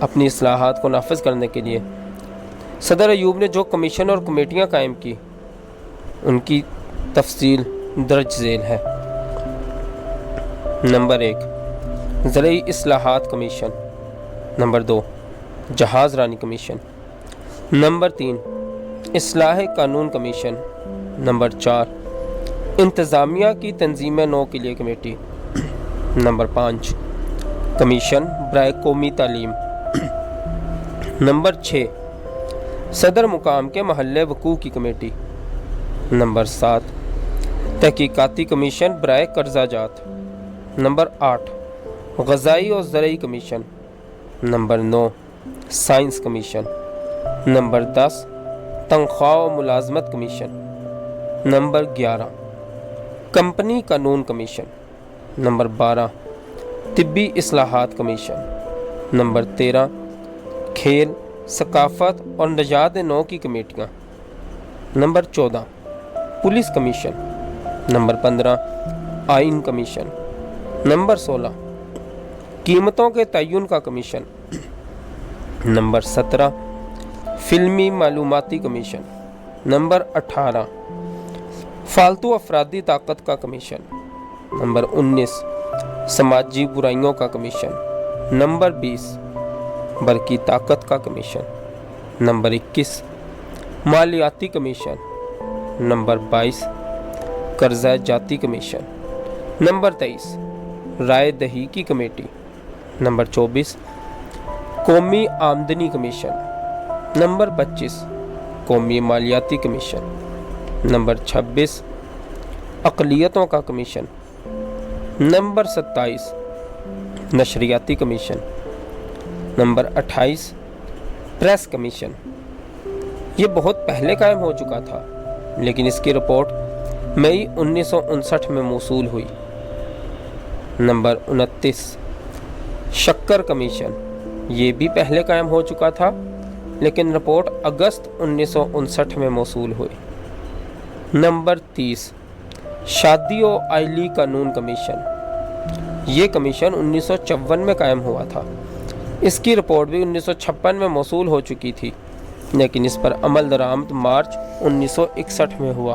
اپنی اصلاحات کو نافذ کرنے کے لیے صدر ایوب نے جو کمیشن اور کمیٹیاں قائم کی ان کی تفصیل درج ذیل ہے۔ نمبر 1 زرعی اصلاحات کمیشن، نمبر 2 جہاز رانی کمیشن، نمبر 3 اصلاح قانون کمیشن، نمبر 4 انتظامیہ کی تنظیم نو کے لیے کمیٹی، نمبر 5 کمیشن برائے قومی تعلیم، نمبر 6 صدر مقام کے محل وقوع کی کمیٹی، نمبر 7 تحقیقاتی کمیشن برائے قرضہ جات، نمبر 8 غذائی اور زرعی commission, number 9 science commission, number 10 تنخواہ و ملازمت کمیشن، نمبر 11 کمپنی قانون کمیشن، نمبر 12 طبی اصلاحات کمیشن، نمبر 13 کھیل ثقافت اور نژاد نو کی کمیٹیاں، نمبر 14 پولیس کمیشن، نمبر 15 آئین کمیشن، نمبر 16 قیمتوں کے تعین کا کمیشن، نمبر 17 فلمی معلوماتی کمیشن، نمبر 18 فالتو افرادی طاقت کا کمیشن، نمبر 19 سماجی برائیوں کا کمیشن، نمبر 20 برقی طاقت کا کمیشن، نمبر 21 مالیاتی کمیشن، نمبر 22 قرضہ جاتی کمیشن، نمبر 23 رائے دہی کی کمیٹی، نمبر 24 قومی آمدنی کمیشن، نمبر 25 قومی مالیاتی کمیشن، نمبر 26 اقلیتوں کا کمیشن، نمبر 27 نشریاتی کمیشن، نمبر 28 پریس کمیشن۔ یہ بہت پہلے قائم ہو چکا تھا لیکن اس کی رپورٹ مئی 1959 میں موصول ہوئی۔ نمبر 29 شکر کمیشن، یہ بھی پہلے قائم ہو چکا تھا لیکن رپورٹ اگست 1959 میں موصول ہوئی۔ نمبر 30 شادی و آئلی قانون کمیشن، یہ کمیشن 1954 میں قائم ہوا تھا۔ اس کی رپورٹ بھی 1956 میں موصول ہو چکی تھی لیکن اس پر عمل درآمد مارچ 1961 میں ہوا۔